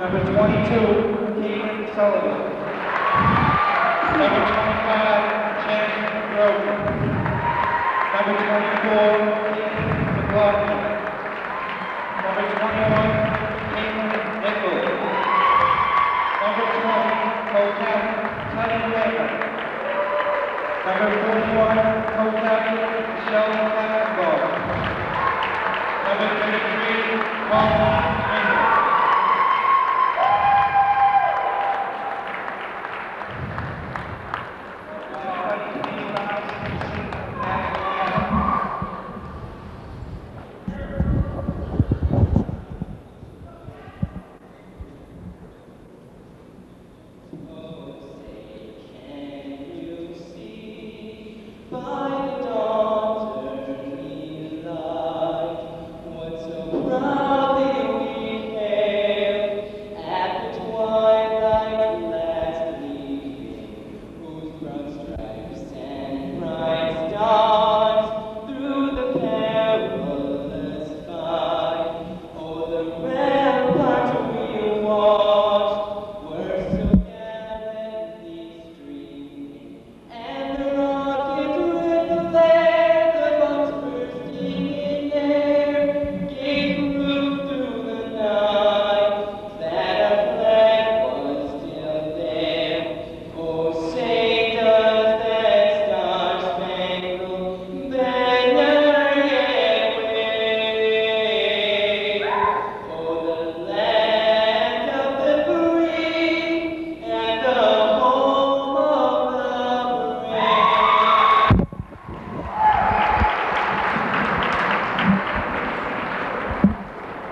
Number 22, Keegan Sullivan. Number 25, Jen Grover. Number 24, Keegan McLaughlin. Number 21, Caitlin Nichols. Number 20, co-captain Tony Raymond. Number 41, co-captain Michelle Cannonball. Number 33, Paul Engel.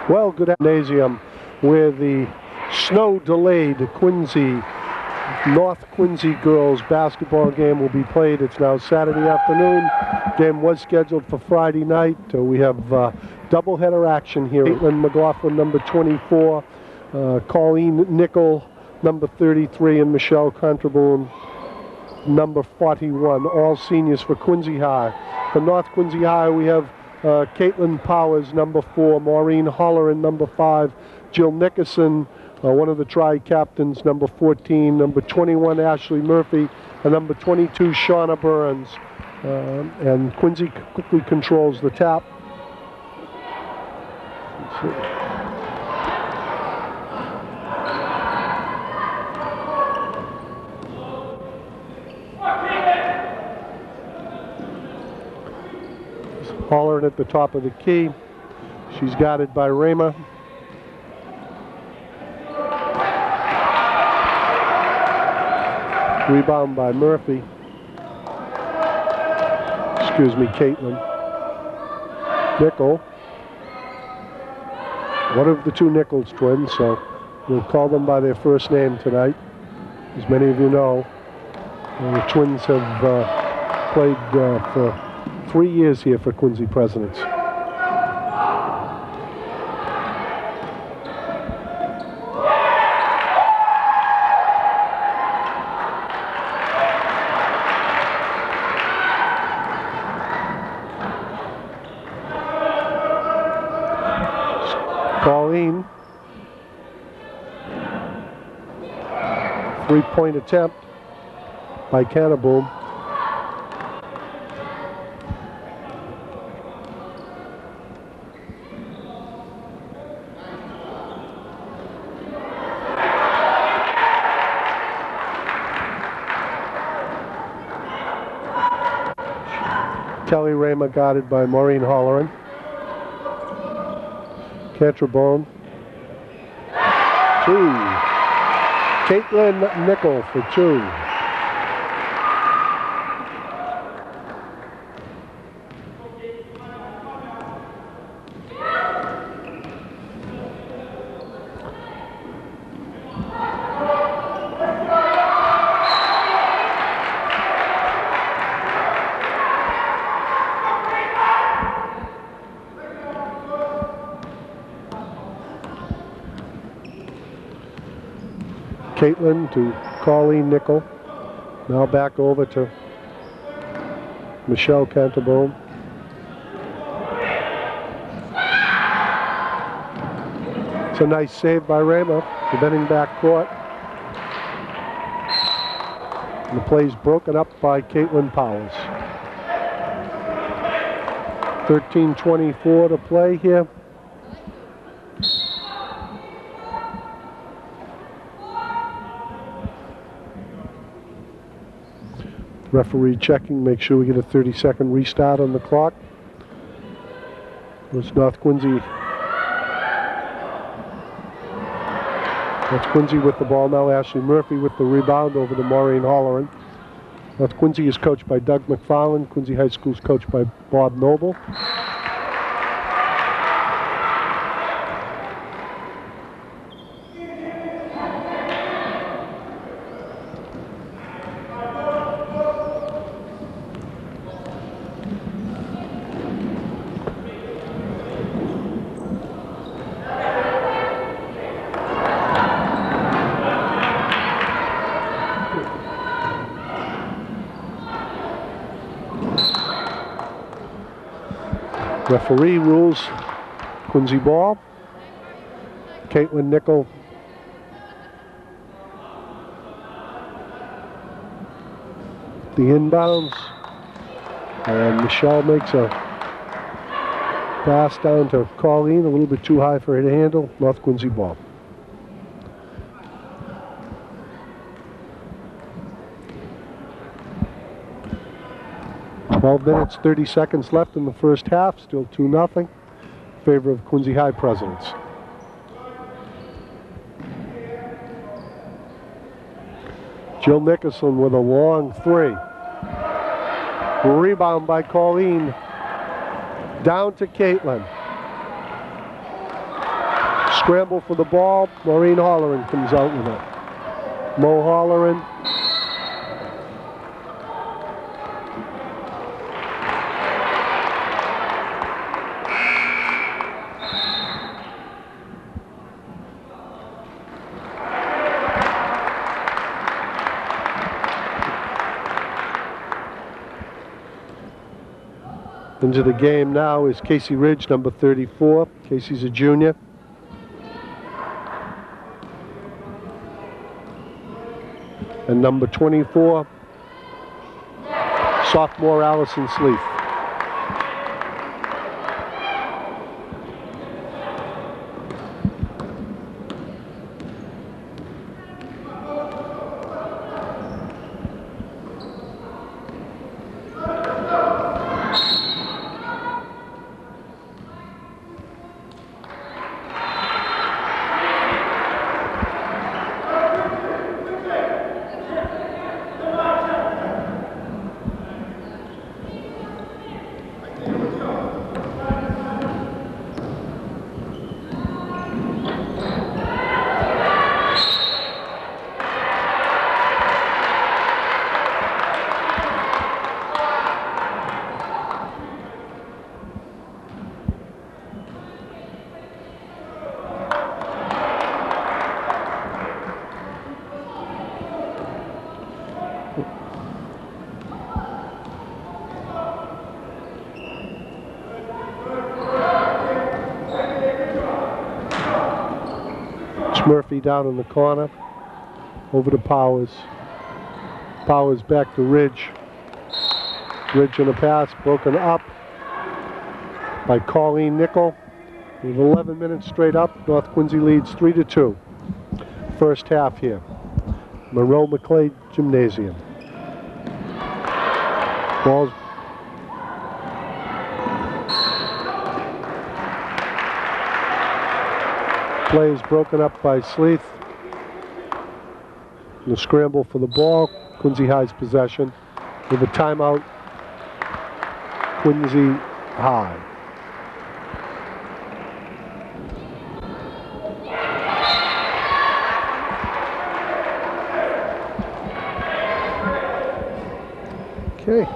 Well, good gymnasium where the snow-delayed North Quincy girls basketball game will be played. It's now Saturday afternoon. Game was scheduled for Friday night. We have doubleheader action here. Caitlin McLaughlin, number 24, Colleen Nickel, number 33, and Michelle Contriboon, number 41. All seniors for Quincy High. For North Quincy High, we have Caitlin Powers, number 4, Maureen Holleran, number 5, Jill Nickerson, one of the tri-captains, number 14, number 21, Ashley Murphy, and number 22, Shauna Burns. And Quincy quickly controls the tap. Let's see. Holleran at the top of the key. She's guarded by Raymer. Rebound by Murphy. Excuse me, Caitlin. Nickel. One of the two Nichols twins, so we'll call them by their first name tonight. As many of you know, the twins have played for 3 years here for Quincy Presidents. Colleen, three-point attempt by Cannonball. Kelly Raymer guarded by Maureen Holleran. Cantrabone. 2. Caitlin Nickel for 2. Caitlin to Colleen Nickel. Now back over to Michelle Cantabone. It's a nice save by Raymer. the Benning backcourt. And the play's broken up by Caitlin Powers. 13:24 to play here. Referee checking, make sure we get a 30-second restart on the clock. It's North Quincy. North Quincy with the ball now. Ashley Murphy with the rebound over to Maureen Holleran. North Quincy is coached by Doug McFarland. Quincy High School is coached by Bob Noble. Referee rules Quincy ball. Caitlin Nickel the inbounds, and Michelle makes a pass down to Colleen, a little bit too high for her to handle. North Quincy ball. Minutes, 30 seconds left in the first half. Still 2-0 in favor of Quincy High Presidents. Jill Nickerson with a long three. Rebound by Colleen. Down to Caitlin. Scramble for the ball. Maureen Holleran comes out with it. Mo Holleran. Into the game now is Casey Ridge, number 34. Casey's a junior. And number 24, sophomore Allison Sleeth. Murphy down in the corner, over to Powers. Powers back to Ridge. Ridge on a pass, broken up by Colleen Nickel. With 11 minutes straight up, North Quincy leads 3-2. First half here. Monroe McClay Gymnasium. Ball's play is broken up by Sleeth. The scramble for the ball. Quincy High's possession. With a timeout, Quincy High. Okay.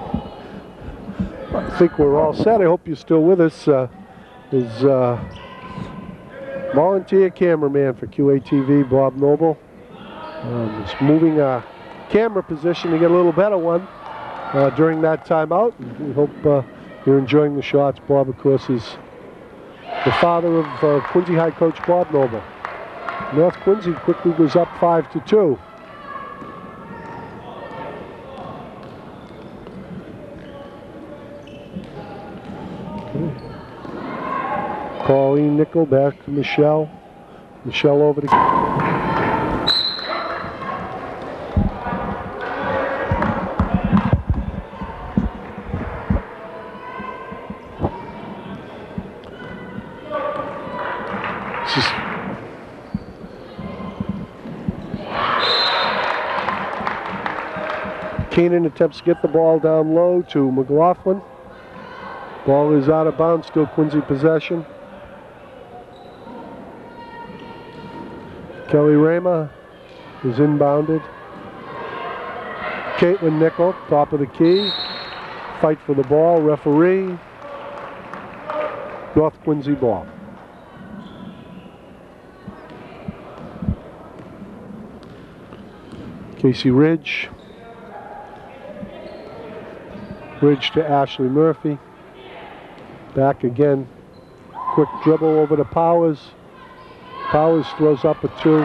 I think we're all set. I hope you're still with us. Volunteer cameraman for QATV, Bob Noble. Just moving our camera position to get a little better one during that timeout. We hope you're enjoying the shots. Bob, of course, is the father of Quincy High coach Bob Noble. North Quincy quickly goes up 5-2. Pauline Nickel back to Michelle. Michelle over to... Keenan attempts to get the ball down low to McLaughlin. Ball is out of bounds, still Quincy possession. Kelly Raymer is inbounded. Caitlin Nickel, top of the key. Fight for the ball, referee. North Quincy ball. Casey Ridge. Ridge to Ashley Murphy. Back again. Quick dribble over to Powers. Powers throws up a 2.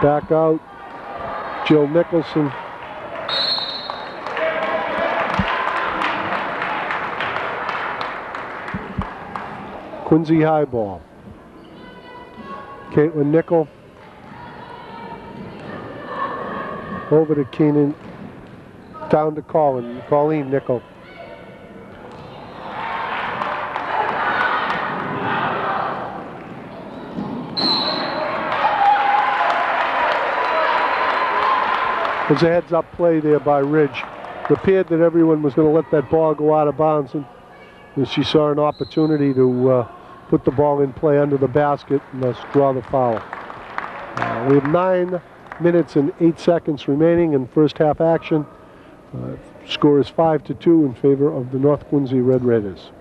Back out. Jill Nicholson. Quincy high ball. Caitlin Nickel. Over to Keenan. Down to Colleen Nickel. There's a heads-up play there by Ridge. It appeared that everyone was going to let that ball go out of bounds, and she saw an opportunity to put the ball in play under the basket and thus draw the foul. We have 9 minutes and 8 seconds remaining in first half action. Score is 5-2 in favor of the North Quincy Red Raiders.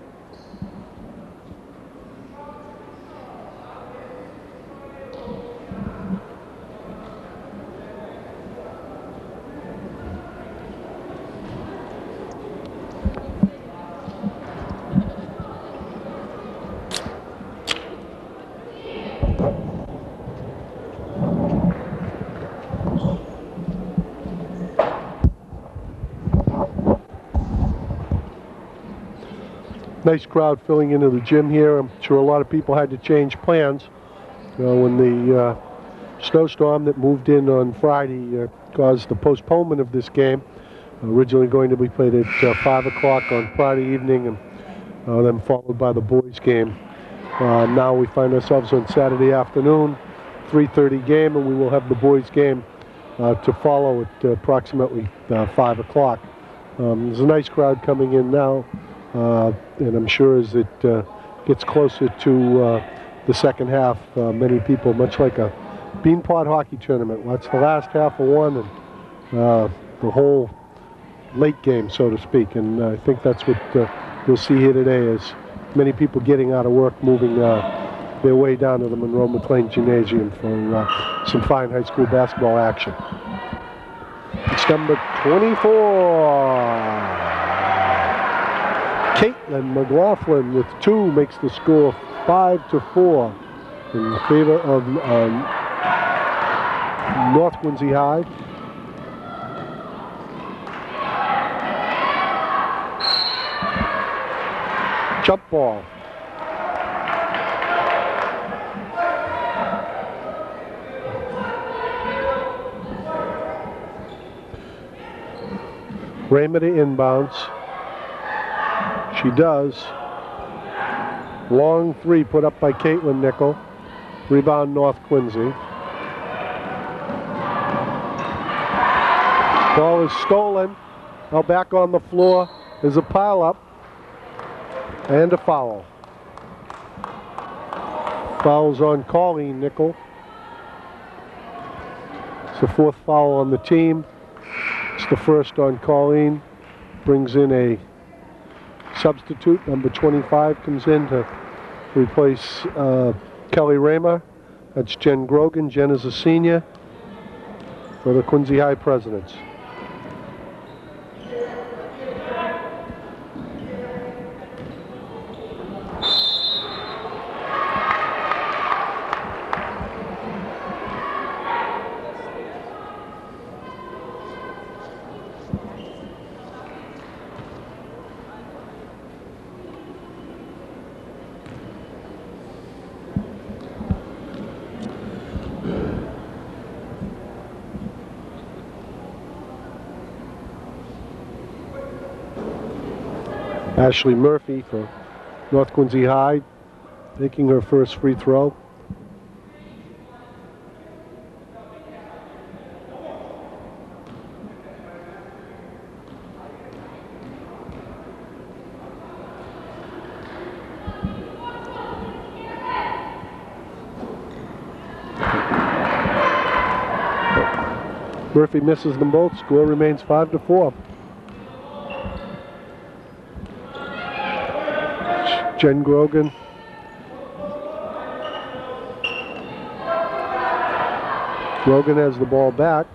Nice crowd filling into the gym here. I'm sure a lot of people had to change plans when the snowstorm that moved in on Friday caused the postponement of this game. Originally going to be played at 5 o'clock on Friday evening, and then followed by the boys game. Now we find ourselves on Saturday afternoon, 3:30 game, and we will have the boys game to follow at approximately 5 o'clock. There's a nice crowd coming in now. And I'm sure as it gets closer to the second half, many people, much like a beanpot hockey tournament, watch the last half of one and the whole late game, so to speak. And I think that's what you'll see here today, is many people getting out of work, moving their way down to the Monroe McLean Gymnasium for some fine high school basketball action. It's number 24. Caitlin McLaughlin with 2 makes the score 5-4 in favor of North Quincy High. Jump ball. Raymer to inbounds. She does. Long 3 put up by Caitlin Nickel. Rebound North Quincy. Ball is stolen. Now back on the floor is a pile up and a foul. Foul's on Colleen Nickel. It's the 4th foul on the team. It's the 1st on Colleen. Brings in a substitute. Number 25 comes in to replace Kelly Raymer. That's Jen Grogan. Jen is a senior for the Quincy High Presidents. Ashley Murphy for North Quincy High, making her first free throw. Murphy misses them both. Score remains 5-4. Jen Grogan. Grogan has the ball back.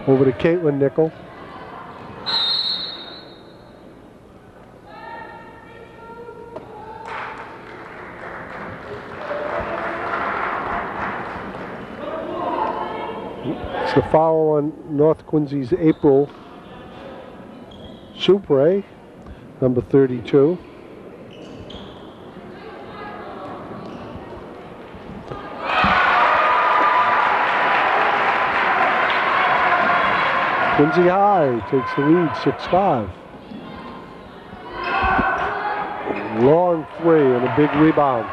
Over to Caitlin Nickel. It's the foul on North Quincy's April Supre, number 32. Quincy High takes the lead, 6-5. Long three and a big rebound.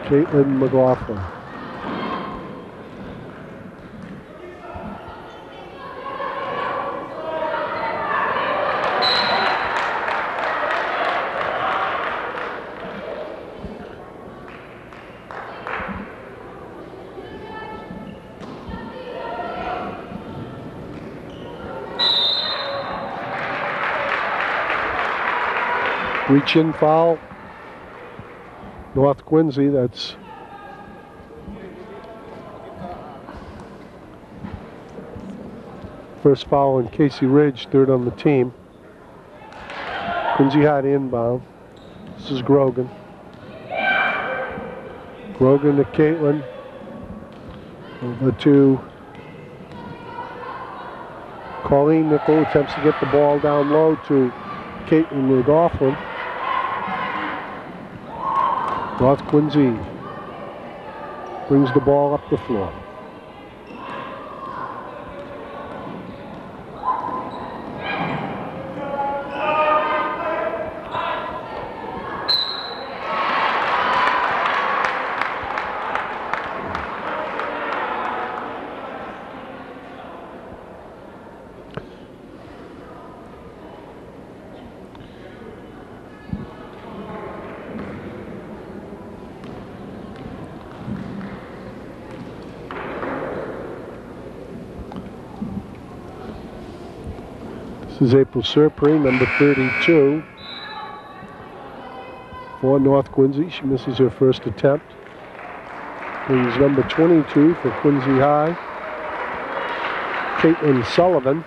Caitlin McLaughlin. Reach-in foul. North Quincy, that's first foul on Casey Ridge, third on the team. Quincy High inbound. This is Grogan. Grogan to Caitlin. Over to Colleen Nickel, attempts to get the ball down low to Caitlin McLaughlin. North Quincy brings the ball up the floor. This is April Surpre, number 32 for North Quincy. She misses her first attempt. Brings number 22 for Quincy High, Caitlin Sullivan.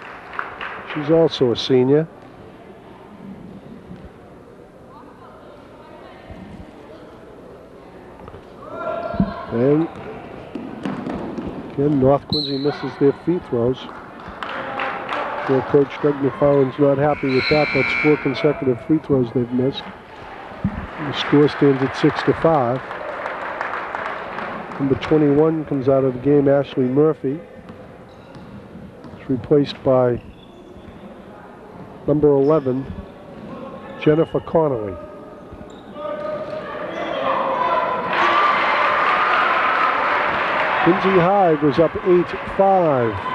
She's also a senior. And again, North Quincy misses their free throws. Well, Coach Doug McFarland's not happy with that. That's 4 consecutive free throws they've missed. The score stands at 6-5. Number 21 comes out of the game, Ashley Murphy. It's replaced by number 11, Jennifer Connolly. Quincy High goes up 8-5.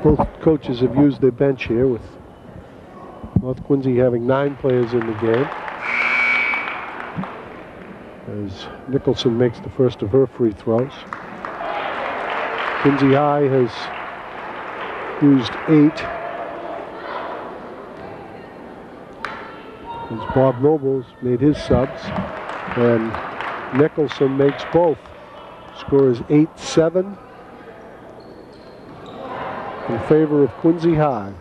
Both coaches have used their bench here, with North Quincy having 9 players in the game, as Nicholson makes the first of her free throws. Quincy High has used 8, as Bob Nobles made his subs, and Nicholson makes both. Score is 8-7. In favor of Quincy High.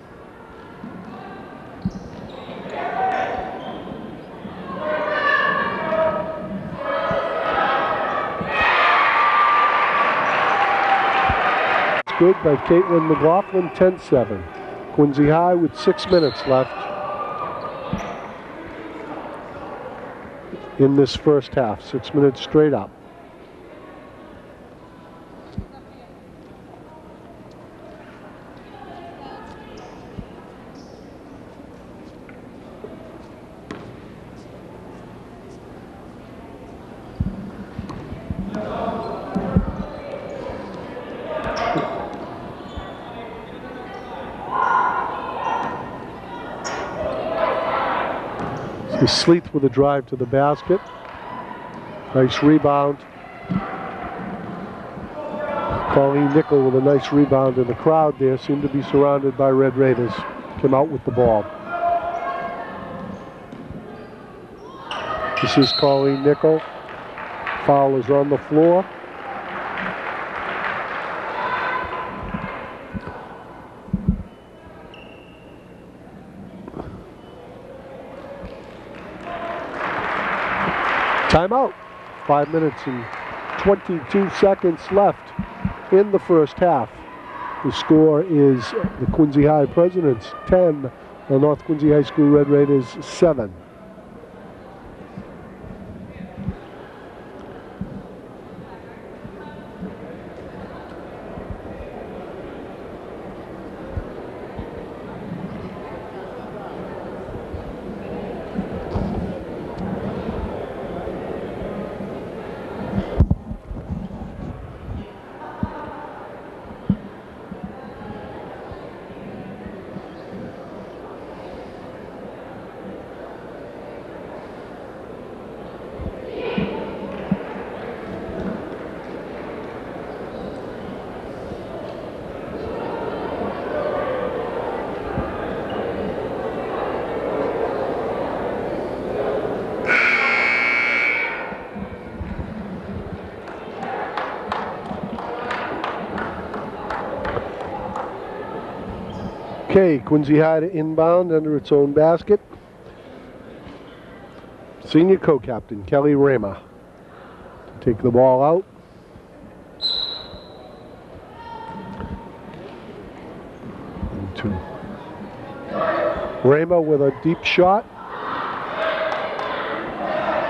good by Caitlin McLaughlin, 10-7. Quincy High with 6 minutes left in this first half. 6 minutes straight up. Sleeth with a drive to the basket. Nice rebound. Colleen Nickel with a nice rebound, and the crowd there seemed to be surrounded by Red Raiders. Came out with the ball. This is Colleen Nickel. Foul is on the floor. Timeout. 5 minutes and 22 seconds left in the first half. The score is the Quincy High Presidents 10, the North Quincy High School Red Raiders 7. Okay, Quincy High to inbound under its own basket. Senior co-captain Kelly Rama to take the ball out. Rama with a deep shot.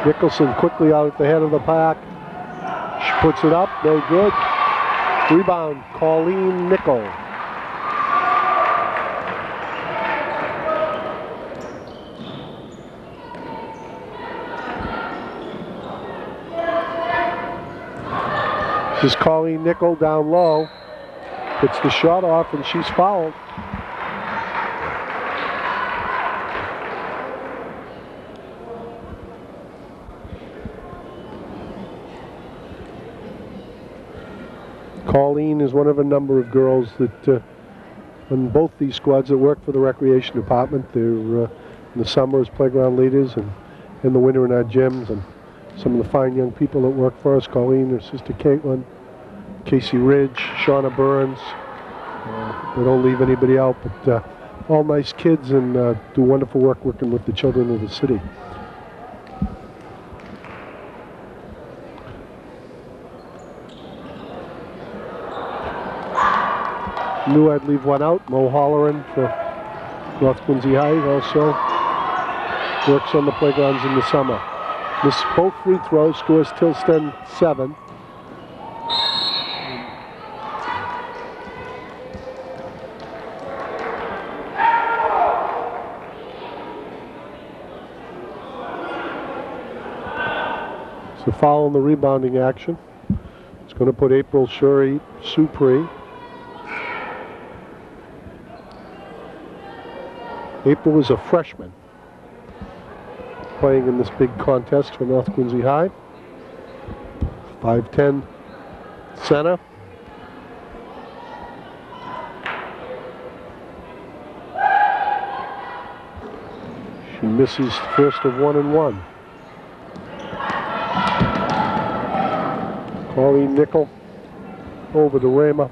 Nicholson quickly out at the head of the pack. She puts it up, no good. Rebound, Colleen Nickel. This is Colleen Nickel down low. Gets the shot off and she's fouled. Colleen is one of a number of girls that on both these squads that work for the recreation department. They're in the summer as playground leaders and in the winter in our gyms, and some of the fine young people that work for us. Colleen, her sister Caitlin, Casey Ridge, Shauna Burns. They don't leave anybody out, but all nice kids and do wonderful work working with the children of the city. Knew I'd leave one out. Mo Holleran for North Quincy High also works on the playgrounds in the summer. Missed both free throws, scores Tilston 7. So foul in the rebounding action. It's going to put April Shuri Supri. April is a freshman playing in this big contest for North Quincy High. 5'10" center. She misses first of 1 and 1. Colleen Nickel over to Rama.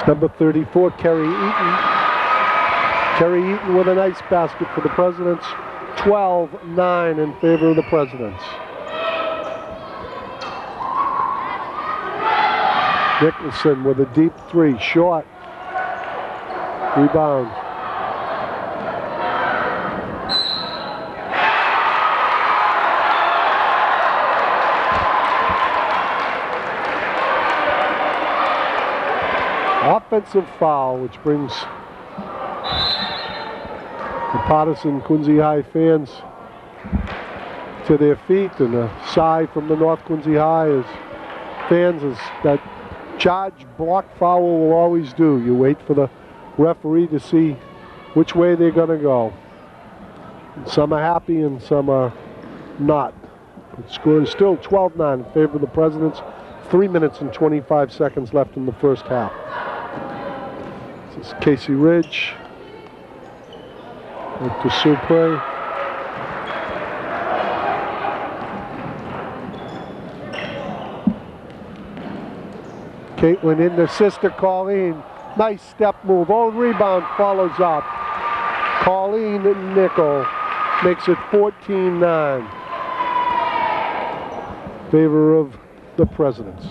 It's number 34, Kerry Eaton. Kerry Eaton with a nice basket for the Presidents. 12-9 in favor of the Presidents. Nicholson with a deep three, short. Rebound. Offensive foul, which brings the partisan Quincy High fans to their feet, and a sigh from the North Quincy High fans is that charge block foul will always do. You wait for the referee to see which way they're going to go. Some are happy and some are not. The score is still 12-9 in favor of the Presidents. 3 minutes and 25 seconds left in the first half. This is Casey Ridge. Back to Supre. Caitlin in the sister Colleen. Nice step move. Own rebound follows up. Colleen Nickel makes it 14-9. Favor of the Presidents.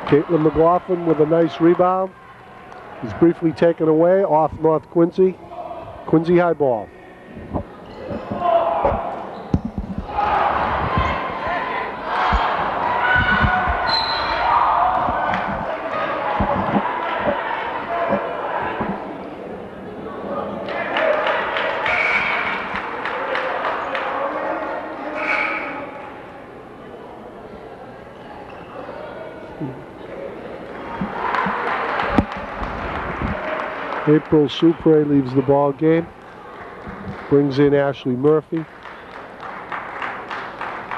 Caitlin McLaughlin with a nice rebound. He's briefly taken away off North Quincy. Quincy High ball. April Supre leaves the ball game. Brings in Ashley Murphy.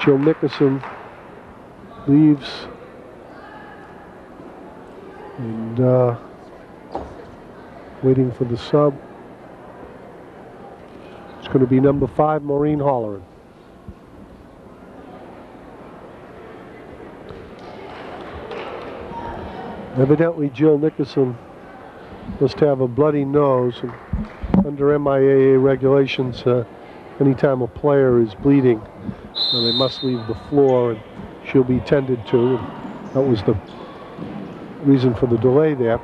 Jill Nickerson leaves. And waiting for the sub. It's going to be number 5, Maureen Holleran. Evidently Jill Nickerson must have a bloody nose, and under MIAA regulations, anytime a player is bleeding, they must leave the floor and she'll be tended to. And that was the reason for the delay there.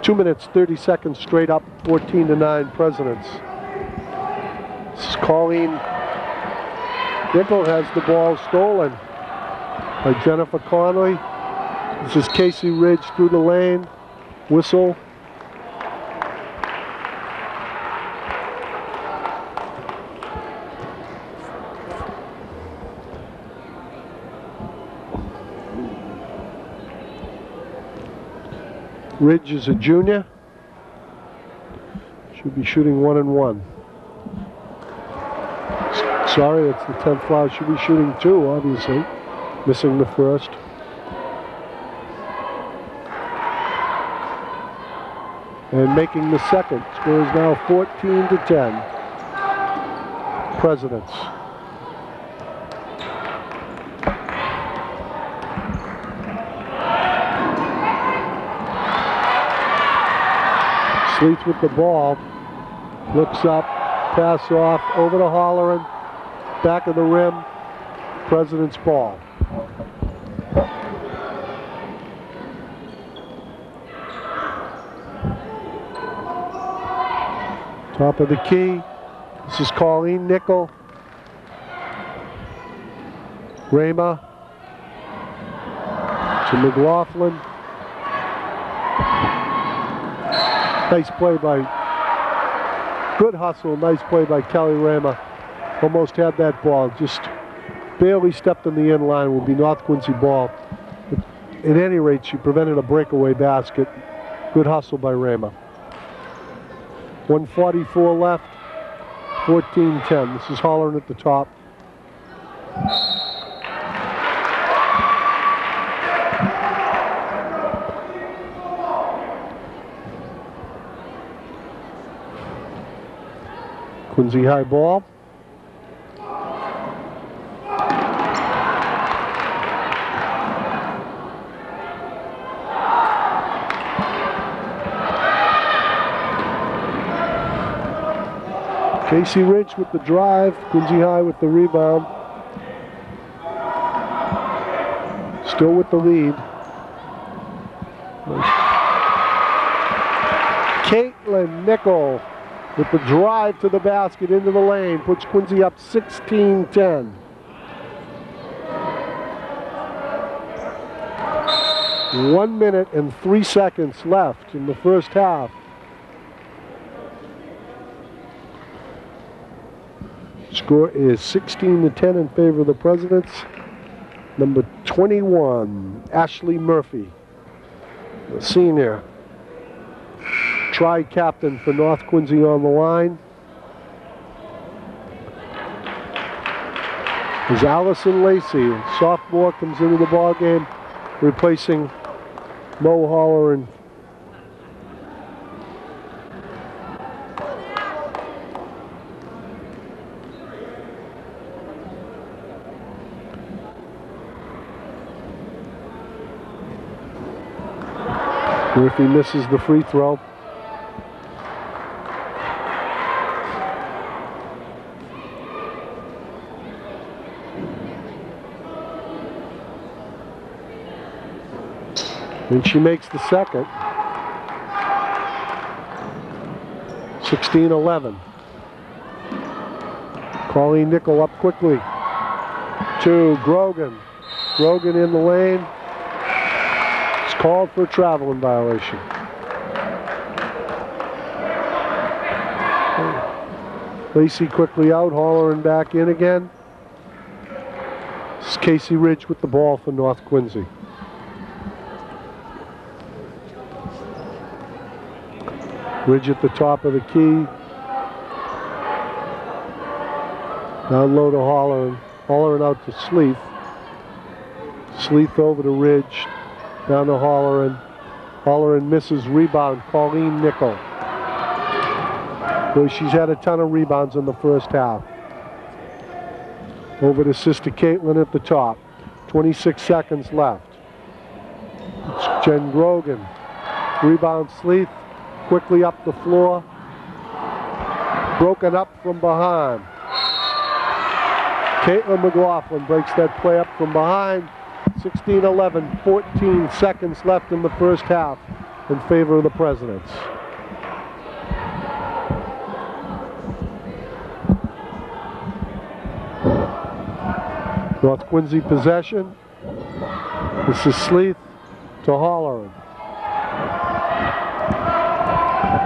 2 minutes, 30 seconds straight up, 14-9 Presidents. This is Colleen Nickel has the ball stolen by Jennifer Conley. This is Casey Ridge through the lane. Whistle. Ridge is a junior. Should be shooting 1 and 1. Sorry, that's the 10th foul. Should be shooting 2, obviously. Missing the first. And making the second. Score is now 14-10. Presidents. Sleets with the ball. Looks up. Pass off. Over to Holleran. Back of the rim. President's ball. Top of the key. This is Colleen Nickel. Rama to McLaughlin. Nice play by, good hustle, nice play by Kelly Rama. Almost had that ball, just barely stepped in the end line. Will be North Quincy ball. But at any rate, she prevented a breakaway basket. Good hustle by Rama. 1:44 left, 14-10. This is Holleran at the top. Quincy High ball. Casey Ridge with the drive, Quincy High with the rebound. Still with the lead. Caitlin Nickel with the drive to the basket into the lane, puts Quincy up 16-10. One minute and 3 seconds left in the first half. Score is 16-10 in favor of the Presidents. Number 21, Ashley Murphy, the senior. Tri-captain for North Quincy on the line. As Allison Lacey, sophomore, comes into the ball game, replacing Mo Holleran. Murphy misses the free throw. And she makes the second. 16-11. Colleen Nickel up quickly to Grogan. Grogan in the lane. It's called for a traveling violation. Lacey quickly out, Holleran back in again. This is Casey Ridge with the ball for North Quincy. Ridge at the top of the key. Down low to Holleran. Holleran out to Sleeth. Sleeth over to Ridge. Down to Holleran. Holleran misses rebound. Colleen Nickel. Boy, she's had a ton of rebounds in the first half. Over to Sister Caitlin at the top. 26 seconds left. It's Jen Grogan. Rebound Sleeth. Quickly up the floor. Broken up from behind. Caitlin McLaughlin breaks that play up from behind. 16-11, 14 seconds left in the first half in favor of the Presidents. North Quincy possession. This is Sleeth to Holleran.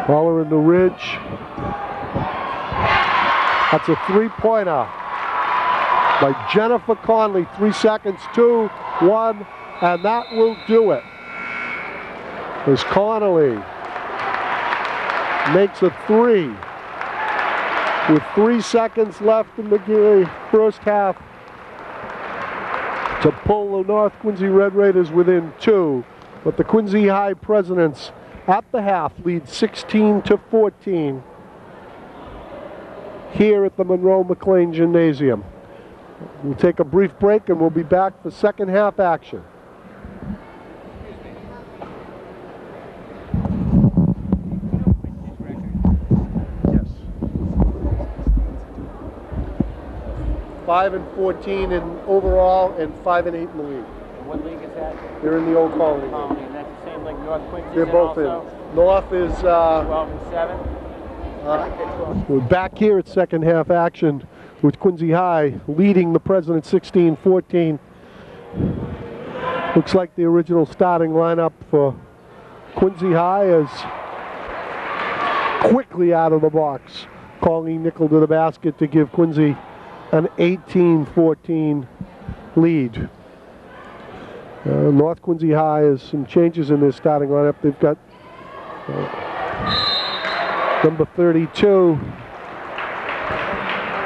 Holleran to Ridge. That's a three-pointer by Jennifer Conley. 3 seconds, 2, 1, and that will do it. As Connolly makes a three with 3 seconds left in the first half to pull the North Quincy Red Raiders within 2. But the Quincy High Presidents at the half lead 16-14 here at the Monroe McLean Gymnasium. We'll take a brief break and we'll be back for second half action. Yes. 5-14 in overall and 5-8 in the league. What league is that? They're in the Old Colony. And that's the same like North Quincy. They're both also? in. North is 12 and 7. we're back here at second half action with Quincy High leading the President 16-14. Looks like the original starting lineup for Quincy High is quickly out of the box. Colleen Nickel to the basket to give Quincy an 18-14 lead. North Quincy High has some changes in their starting lineup. They've got number 32,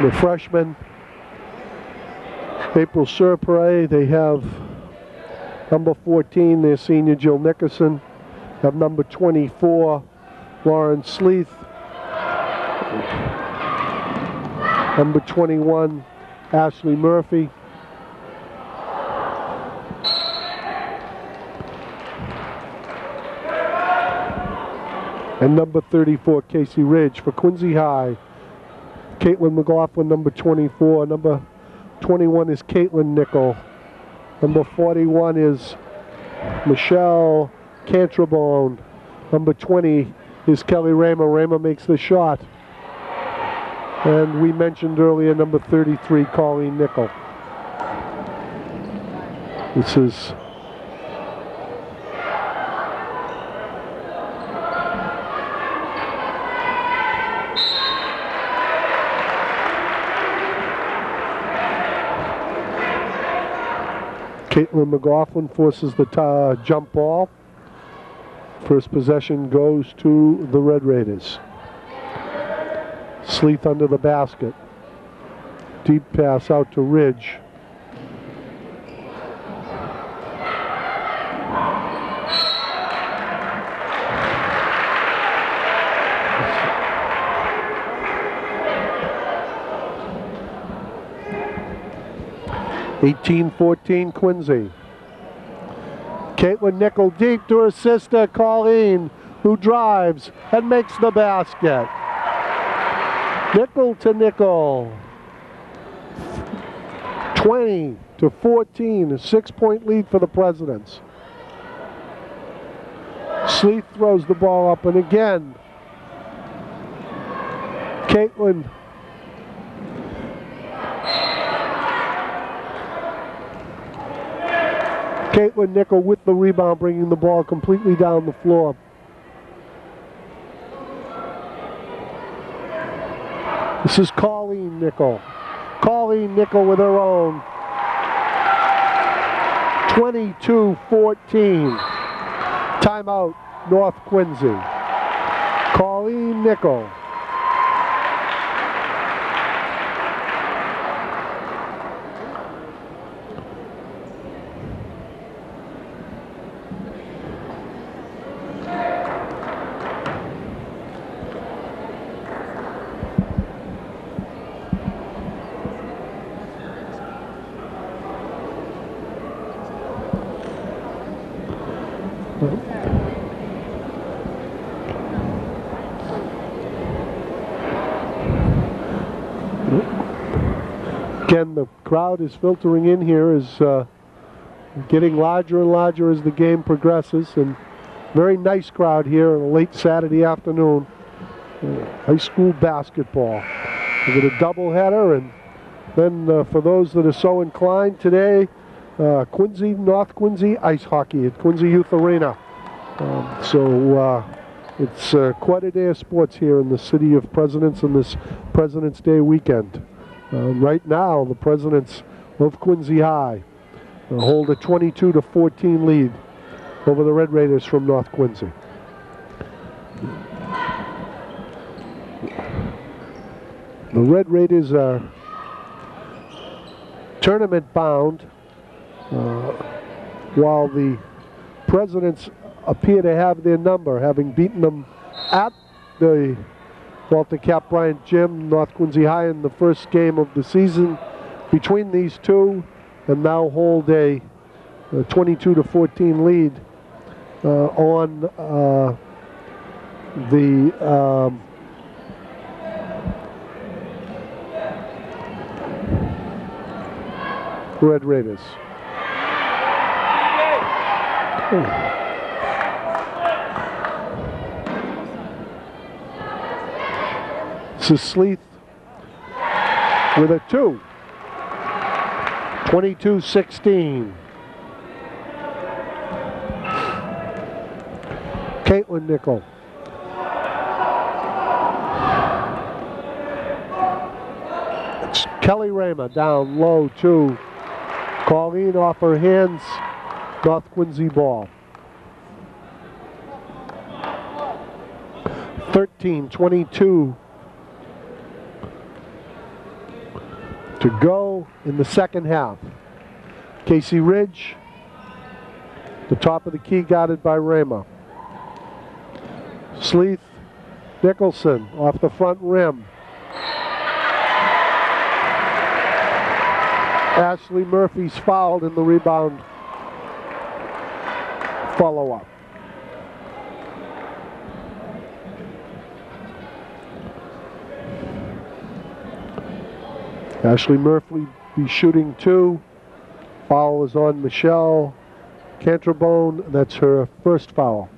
the freshman, April Surpre. They have number 14, their senior Jill Nickerson. Have number 24, Lauren Sleeth. Number 21, Ashley Murphy. And number 34, Casey Ridge. For Quincy High, Caitlin McLaughlin, number 24. Number 21 is Caitlin Nickel. Number 41 is Michelle Cantrabone. Number 20 is Kelly Raymer. Raymer makes the shot. And we mentioned earlier number 33, Colleen Nickel. This is Caitlin McLaughlin forces the jump ball. First possession goes to the Red Raiders. Sleeth under the basket. Deep pass out to Ridge. (18-14) Quincy. Caitlin Nickel deep to her sister Colleen, who drives and makes the basket. Nickel to Nickel. 20-14, a 6-point lead for the Presidents. Sleeth throws the ball up, and again, Caitlin Nickel with the rebound, bringing the ball completely down the floor. This is Colleen Nickel. Colleen Nickel with her own. 22-14. Timeout, North Quincy. Colleen Nickel. Again, the crowd is filtering in here, is getting larger and larger as the game progresses, and very nice crowd here on a late Saturday afternoon. High school basketball. We get a doubleheader, and then for those that are so inclined today, North Quincy ice hockey at Quincy Youth Arena. It's quite a day of sports here in the city of Presidents on this President's Day weekend. Right now, the Presidents of Quincy High hold a 22-14 lead over the Red Raiders from North Quincy. The Red Raiders are tournament bound, while the Presidents appear to have their number, having beaten them at the Walter Cap Bryant Gym, North Quincy High, in the first game of the season between these two, and now hold a 22-14 lead on the Red Raiders. This is Sleeth with a 2. 22-16. Caitlin Nickel. It's Kelly Raymer down low to Colleen off her hands. North Quincy ball. 13-22 to go in the second half. Casey Ridge, the top of the key, guarded by Raymer. Sleeth Nicholson off the front rim. Ashley Murphy's fouled in the rebound follow-up. Ashley Murphy be shooting 2. Foul is on Michelle Canterbone. That's her first foul.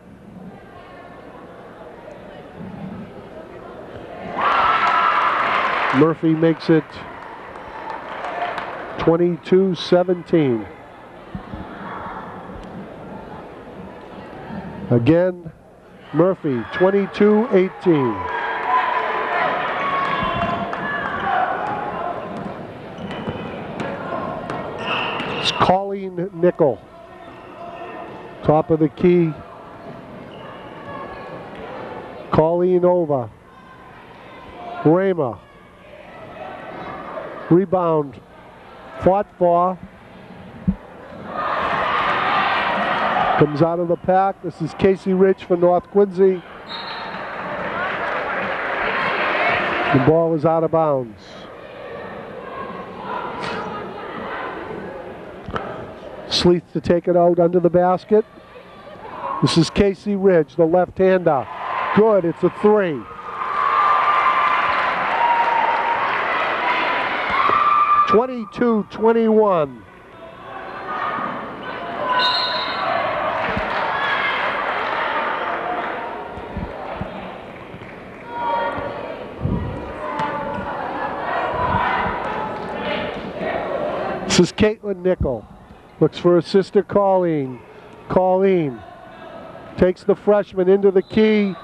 Murphy makes it 22-17. Again, Murphy, 22-18. It's Colleen Nickel. Top of the key. Colleen over. Raymer. Rebound. Fought for. Comes out of the pack. This is Casey Rich for North Quincy. The ball is out of bounds. Sleeth to take it out under the basket. This is Casey Ridge, the left-hander. Good, it's a 3. (22-21). This is Caitlin Nickel. Looks for her sister Colleen. Colleen takes the freshman into the key.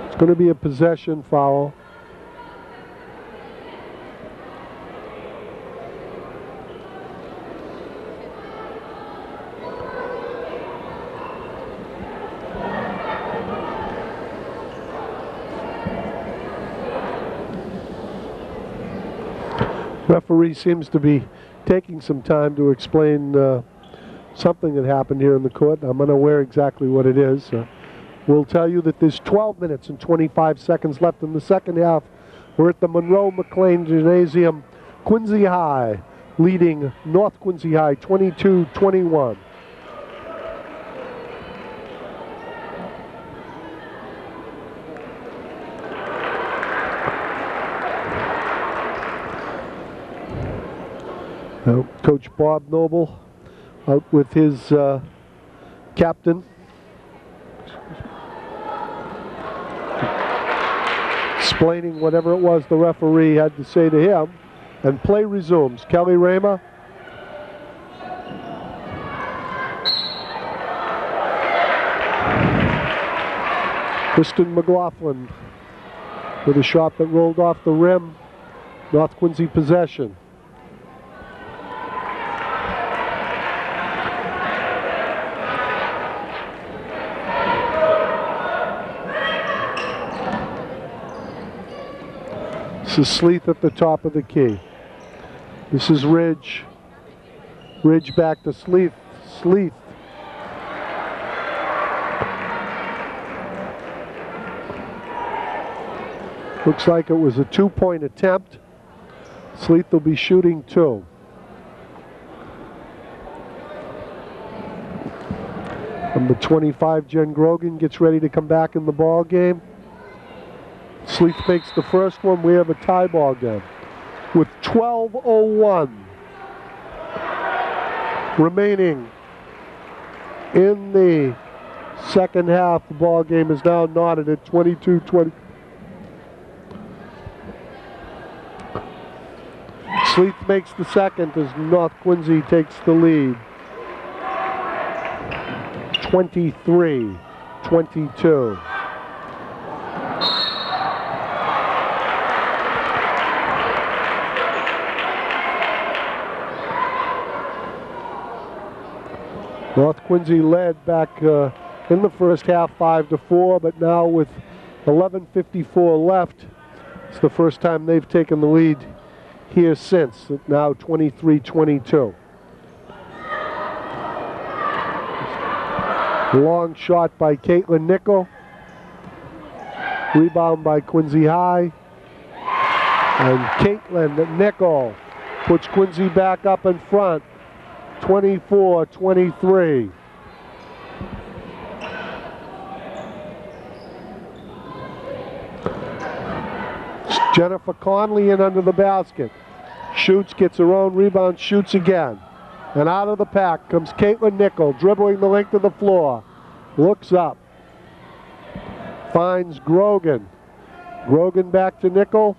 It's going to be a possession foul. Referee seems to be taking some time to explain something that happened here in the court. I'm unaware exactly what it is. We'll tell you that there's 12 minutes and 25 seconds left in the second half. We're at the Monroe McLean Gymnasium. Quincy High leading North Quincy High 22-21. Coach Bob Noble out with his captain. Explaining whatever it was the referee had to say to him. And play resumes. Kelly Raymer. Kristen McLaughlin with a shot that rolled off the rim. North Quincy possession. This is Sleeth at the top of the key. This is Ridge. Ridge back to Sleeth. Sleeth. Looks like it was a 2-point attempt. Sleeth will be shooting 2. Number 25, Jen Grogan, gets ready to come back in the ball game. Sleeth makes the first one. We have a tie ball game with 12:01 remaining in the second half. The ball game is now knotted at 22-20. Sleeth makes the second as North Quincy takes the lead. 23-22. North Quincy led back in the first half 5-4, but now with 11:54 left, it's the first time they've taken the lead here since, now 23-22. Long shot by Caitlin Nickel. Rebound by Quincy High. And Caitlin Nickel puts Quincy back up in front, 24-23. Jennifer Conley in under the basket. Shoots, gets her own rebound, shoots again. And out of the pack comes Caitlin Nickel, dribbling the length of the floor. Looks up. Finds Grogan. Grogan back to Nickel.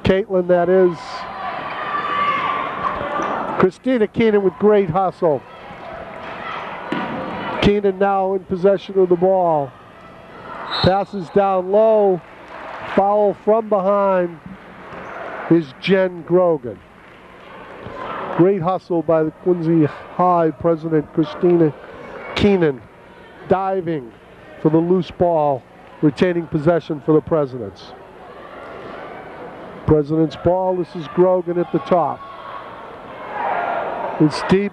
Caitlin, that is. Christina Keenan with great hustle. Keenan now in possession of the ball. Passes down low. Foul from behind is Jen Grogan. Great hustle by the Quincy High president, Christina Keenan, diving for the loose ball, retaining possession for the Presidents. President's ball, this is Grogan at the top. It's deep,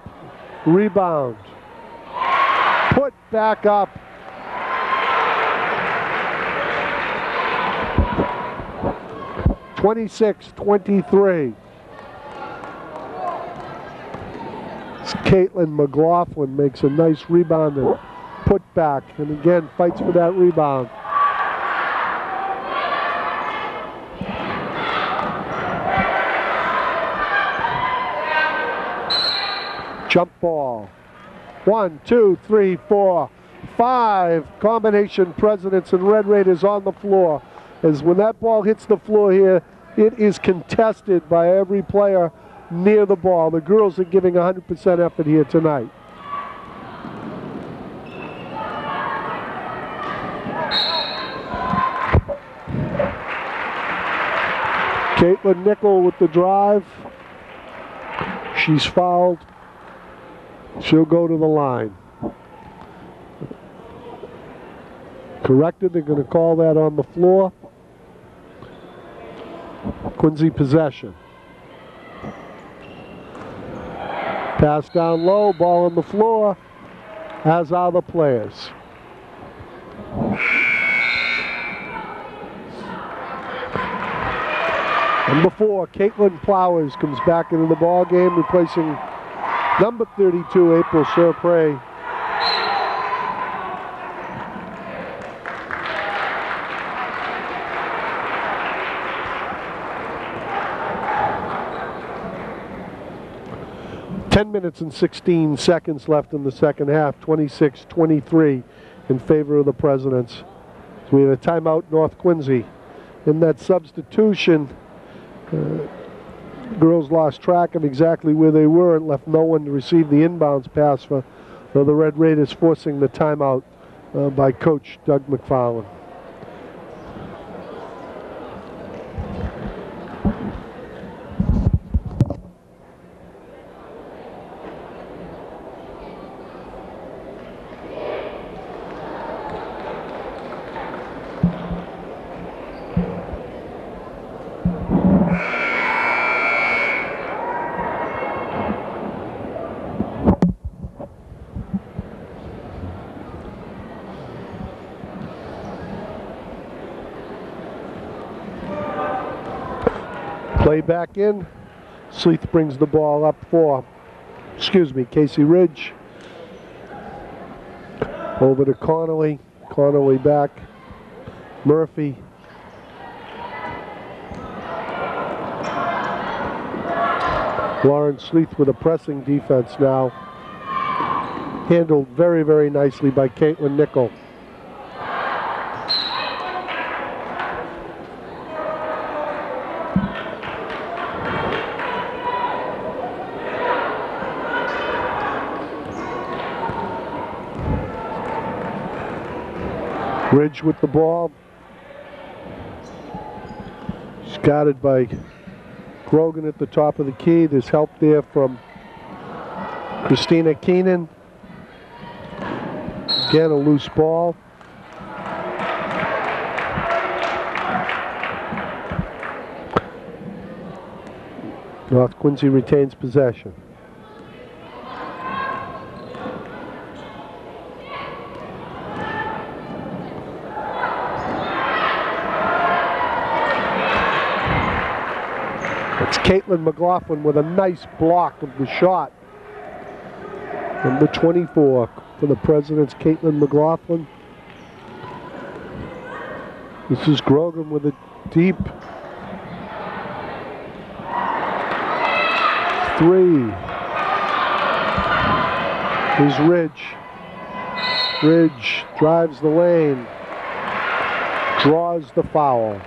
rebound. Put back up. (26-23). Caitlin McLaughlin makes a nice rebound and put back, and again fights for that rebound. Jump ball. 1, 2, 3, 4, 5 combination Presidents and Red Raiders on the floor. As when that ball hits the floor here, it is contested by every player near the ball. The girls are giving 100% effort here tonight. Caitlin Nickel with the drive. She's fouled. She'll go to the line. Corrected, they're going to call that on the floor. Quincy possession. Pass down low, ball on the floor, as are the players. Number 4, Caitlin Flowers comes back into the ball game, replacing number 32, April Surpre. Minutes and 16 seconds left in the second half, 26-23 in favor of the Presidents. So we have a timeout, North Quincy. In that substitution, girls lost track of exactly where they were and left no one to receive the inbounds pass for the Red Raiders, forcing the timeout by Coach Doug McFarland. Play back in. Sleeth brings the ball up for, Casey Ridge. Over to Connolly. Connolly back. Murphy. Lauren Sleeth with a pressing defense now. Handled very, very nicely by Caitlin Nickel. Ridge with the ball. She's guarded by Grogan at the top of the key. There's help there from Christina Keenan. Again, a loose ball. North Quincy retains possession. It's Caitlin McLaughlin with a nice block of the shot. Number 24 for the Presidents, Caitlin McLaughlin. This is Grogan with a deep three. Here's Ridge. Ridge drives the lane, draws the foul.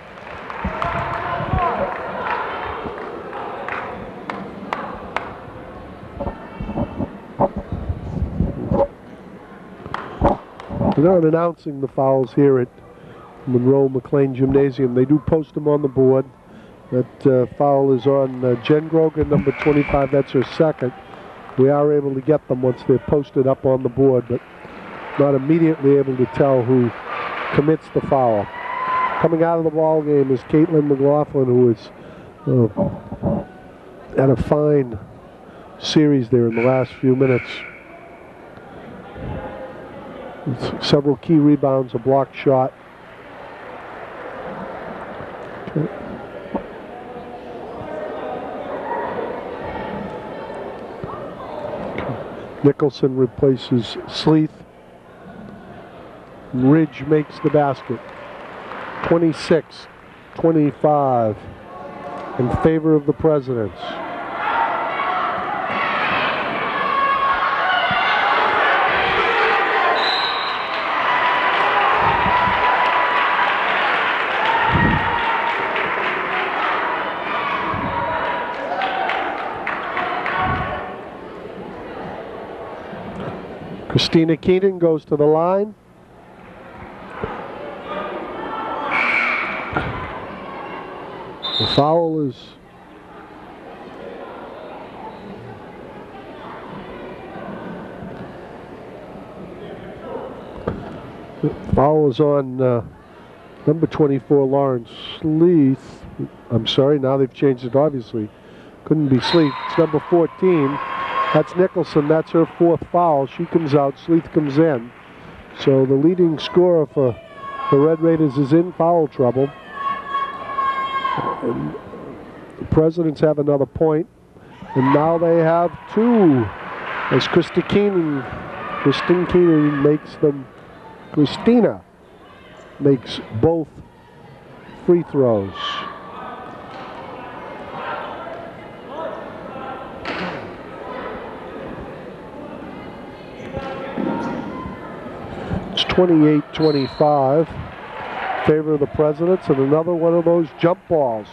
They're not announcing the fouls here at Monroe McLean Gymnasium. They do post them on the board. That foul is on Jen Grogan, number 25. That's her second. We are able to get them once they're posted up on the board, but not immediately able to tell who commits the foul. Coming out of the ball game is Caitlin McLaughlin, who is had a fine series there in the last few minutes. Several key rebounds, a blocked shot. Okay. Nicholson replaces Sleeth. Ridge makes the basket. 26-25 in favor of the Presidents. Christina Keenan goes to the line. The foul is on number 24, Lawrence Sleeth. I'm sorry, now they've changed it, obviously. Couldn't be Sleeth. It's number 14. That's Nicholson. That's her fourth foul. She comes out. Sleeth comes in. So the leading scorer for the Red Raiders is in foul trouble. And the Presidents have another point. And now they have two. As Christina Keenan makes them. Christina makes both free throws. It's 28-25 in favor of the Presidents, and another one of those jump balls.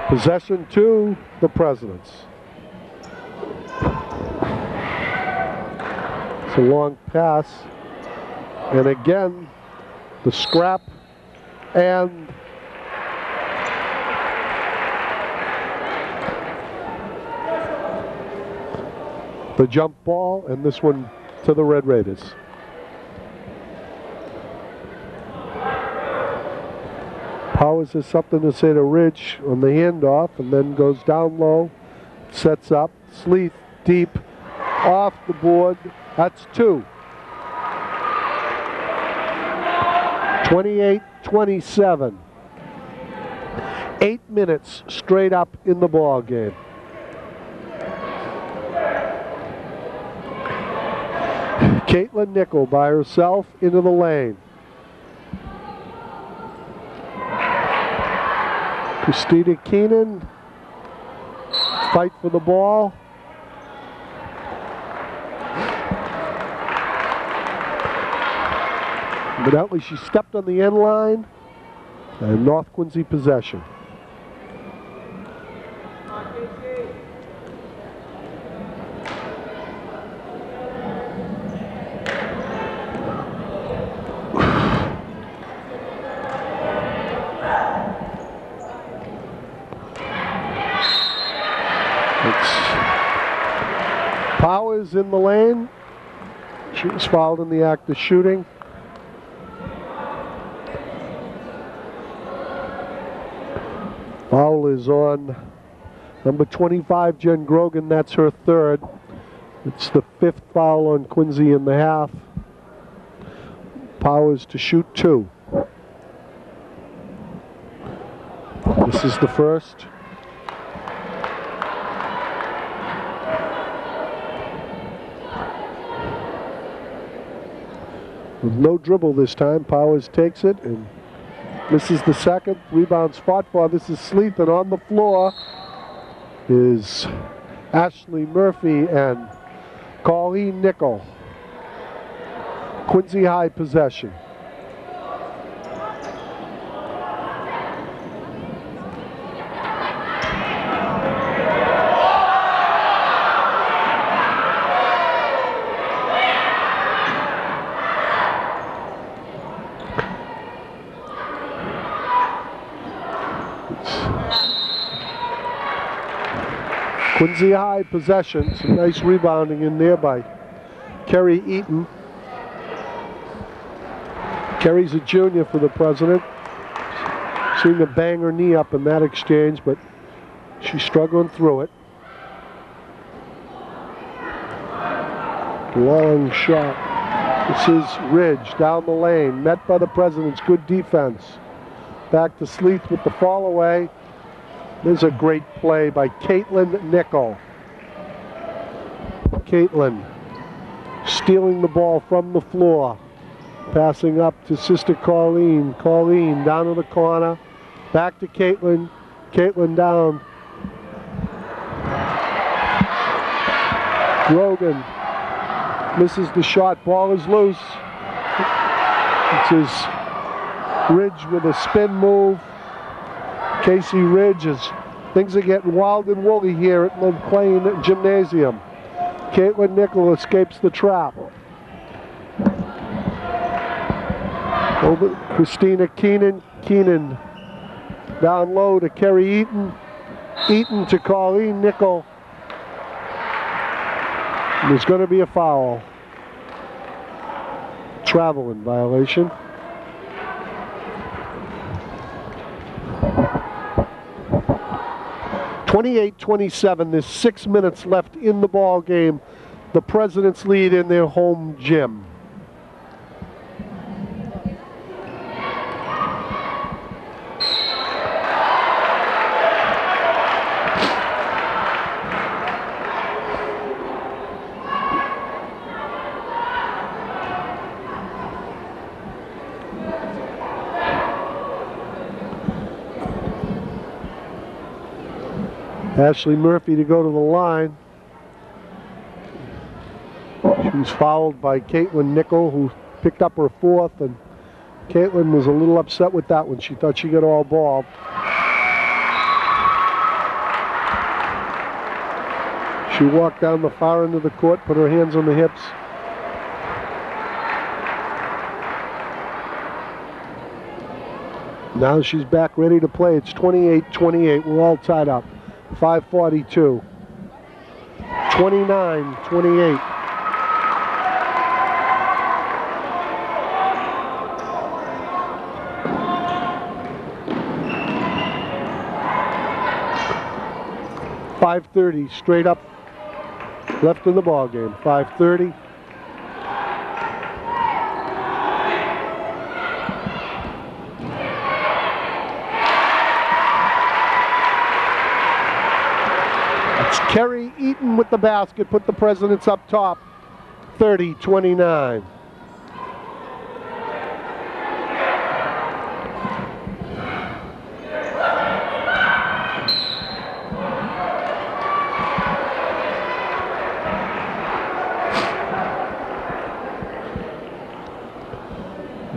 Possession to the Presidents. It's a long pass, and again the scrap and the jump ball, and this one to the Red Raiders. Powers has something to say to Ridge on the handoff, and then goes down low, sets up. Sleeth deep, off the board. That's two. 28-27. 8 minutes straight up in the ball game. Caitlin Nickel by herself into the lane. Christina Keenan, fight for the ball. Evidently she stepped on the end line, and North Quincy possession. Powers in the lane. She was fouled in the act of shooting. Foul is on Number 25, Jen Grogan, that's her third. It's the 5th foul on Quincy in the half. Powers to shoot 2. This is the first. With no dribble this time, Powers takes it, and this is the second. Rebound fought for. This is Sleeth, and on the floor is Ashley Murphy and Colleen Nickel. Quincy High possession. Quincy High possession. Some nice rebounding in there by Kerry Eaton. Kerry's a junior for the president. Seemed to bang her knee up in that exchange, but she's struggling through it. Long shot. This is Ridge down the lane. Met by the president's good defense. Back to Sleeth with the fall away. There's a great play by Caitlin Nickel. Caitlin stealing the ball from the floor. Passing up to sister Colleen. Colleen down to the corner. Back to Caitlin. Caitlin down. Grogan misses the shot. Ball is loose. This is Ridge with a spin move. Casey Ridge, as things are getting wild and woolly here at McLean Gymnasium. Caitlin Nickel escapes the trap. Over Christina Keenan. Keenan down low to Kerry Eaton. Eaton to Colleen Nickel. And there's going to be a foul. Traveling violation. (28-27). There's 6 minutes left in the ball game. The Presidents lead in their home gym. Ashley Murphy to go to the line. She was fouled by Caitlin Nickel, who picked up her 4th, and Caitlin was a little upset with that one. She thought she got all ball. She walked down the far end of the court, put her hands on the hips. Now she's back ready to play. It's 28-28. We're all tied up. 5:42. 29-28. .530 straight up left in the ball game. 5:30. Kerry Eaton with the basket, put the Presidents up top, 30-29.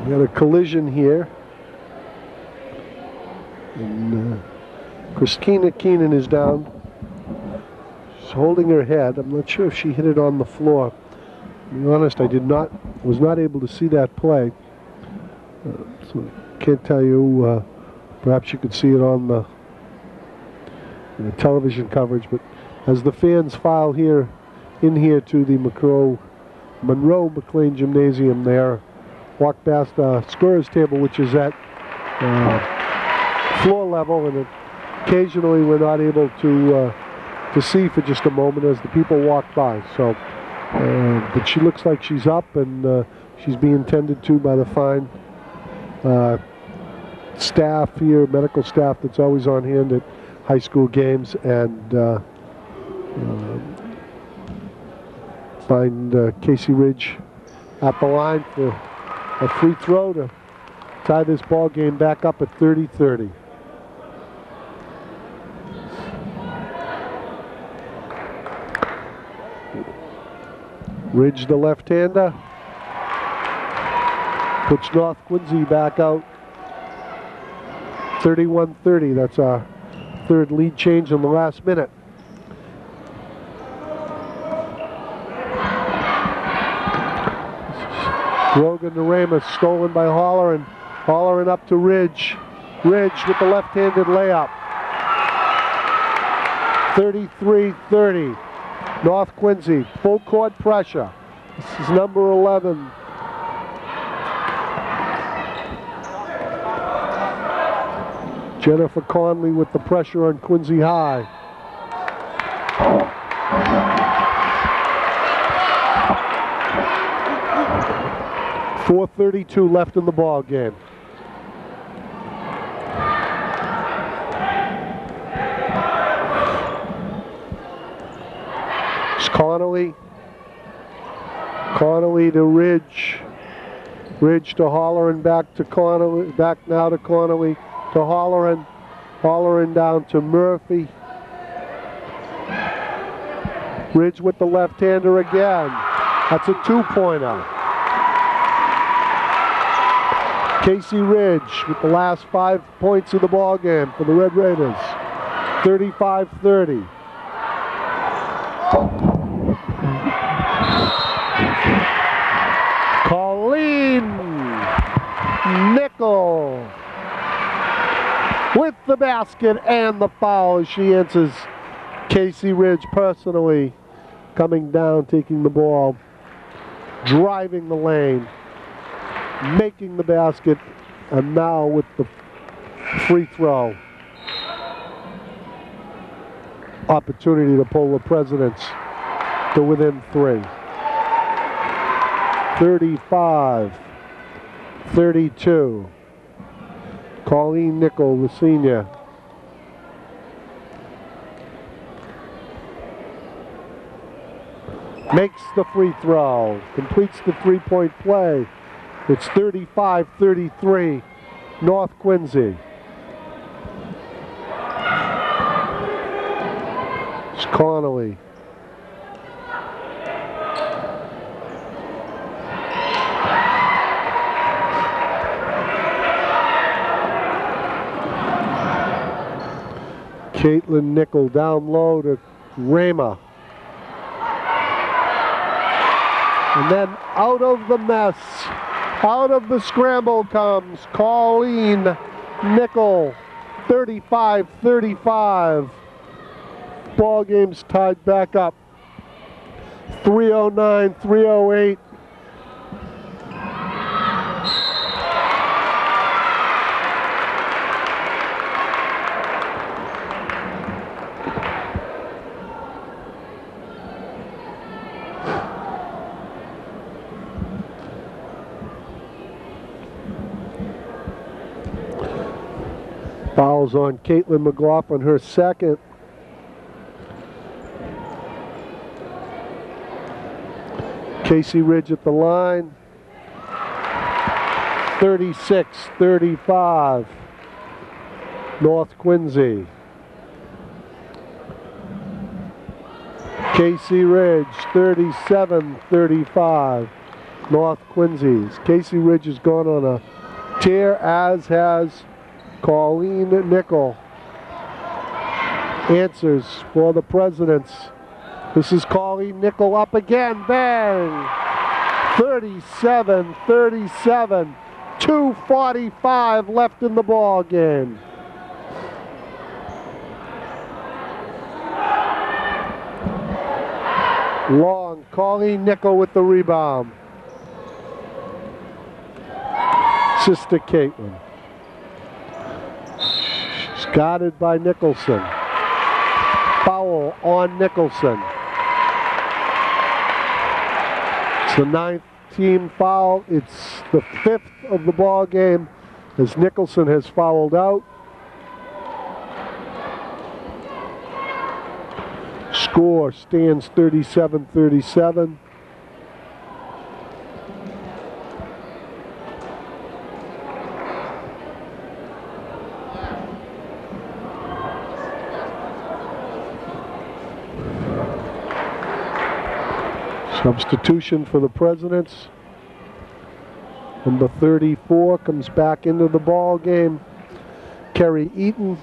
We got a collision here. And Christina Keenan is down. Holding her head. I'm not sure if she hit it on the floor. To be honest, I was not able to see that play. So can't tell you. Perhaps you could see it on the television coverage. But as the fans file here, in here to the Monroe McLean Gymnasium, there, walk past the scorer's table, which is at floor level, and occasionally we're not able to see for just a moment as the people walk by. So, but she looks like she's up, and she's being tended to by the fine staff here, medical staff that's always on hand at high school games, and find Casey Ridge at the line for a free throw to tie this ball game back up at 30-30. Ridge, the left-hander, puts North Quincy back out 31-30. That's our third lead change in the last minute. Grogan to Ramos, stolen by Holleran. Holleran up to Ridge. Ridge with the left-handed layup. 33-30. North Quincy, full court pressure. This is number 11. Jennifer Conley with the pressure on Quincy High. .432 left in the ball game. It's Connolly. Connolly to Ridge. Ridge to Holleran, back to Connolly. Back now to Connolly to Holleran. Holleran down to Murphy. Ridge with the left-hander again. That's a two-pointer. Casey Ridge with the last 5 points of the ball game for the Red Raiders. 35-30. Colleen Nickel with the basket and the foul as she answers Casey Ridge personally, coming down, taking the ball, driving the lane, making the basket, and now with the free throw opportunity to pull the Presidents to within 3. 35-32. Colleen Nickel, the senior. Makes the free throw, completes the three-point play. It's 35-33, North Quincy. It's Connolly. Caitlin Nickel down low to Rama. And then out of the mess, out of the scramble comes Colleen Nickel, 35-35. Ball game's tied back up. 3:09, 3:08. Fouls on Caitlin McLaughlin, her second. Casey Ridge at the line. 36-35. North Quincy. Casey Ridge, 37-35. North Quincy's. Casey Ridge has gone on a tear, as has Colleen Nickel. Answers for the Presidents. This is Colleen Nickel up again. Bang! 37-37. 2:45 left in the ball game. Long. Colleen Nickel with the rebound. Sister Caitlin. Guarded by Nicholson. Foul on Nicholson. It's the 9th team foul. It's the 5th of the ball game as Nicholson has fouled out. Score stands 37-37. Substitution for the Presidents. Number 34 comes back into the ball game. Kerry Eaton.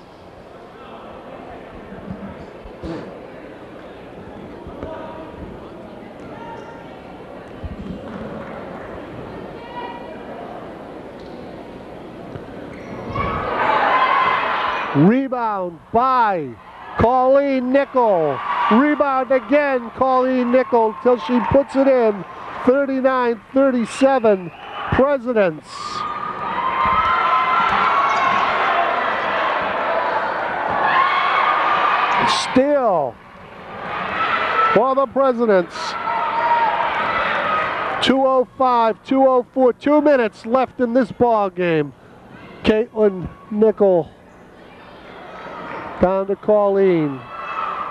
Rebound by Colleen Nickel. Rebound again, Colleen Nickel, till she puts it in. 39-37, Presidents. Steal for the Presidents. 2:05, 2:04, 2 minutes left in this ball game. Caitlin Nickel down to Colleen.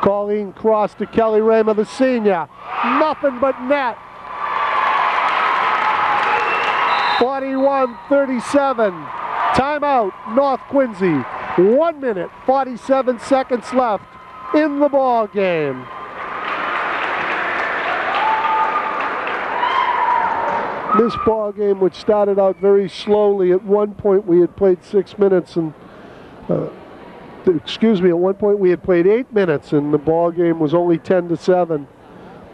Colleen cross to Kelly Raymer, the senior. Nothing but net. 41-37. Timeout, North Quincy. 1 minute, 47 seconds left in the ball game. This ball game, which started out very slowly, at one point we had played 6 minutes and at one point we had played 8 minutes and the ball game was only 10-7.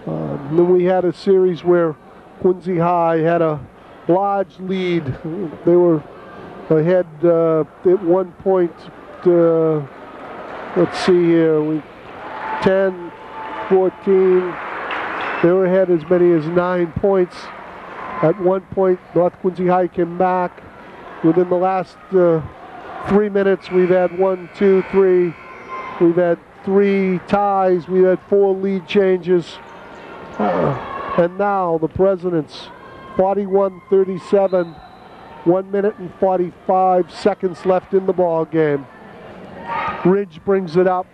Then we had a series where Quincy High had a large lead. They were ahead at one point, let's see here, 10, 14. They were ahead as many as 9 points. At one point, North Quincy High came back. Within the last 3 minutes, we've had 1, 2, 3. We've had 3 ties. We've had 4 lead changes. And now the Presidents, 41-37, 1 minute and 45 seconds left in the ball game. Ridge brings it up.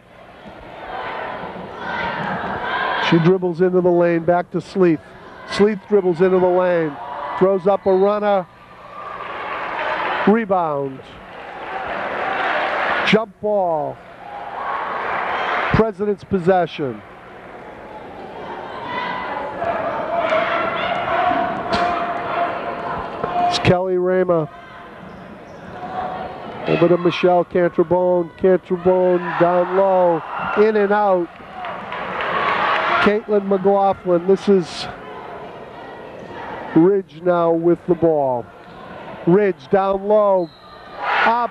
She dribbles into the lane, back to Sleeth. Sleeth dribbles into the lane, throws up a runner. Rebound. Jump ball. President's possession. It's Kelly Raymer. Over to Michelle Cantrabone. Cantrabone down low. In and out. Caitlin McLaughlin. This is Ridge now with the ball. Ridge down low. Up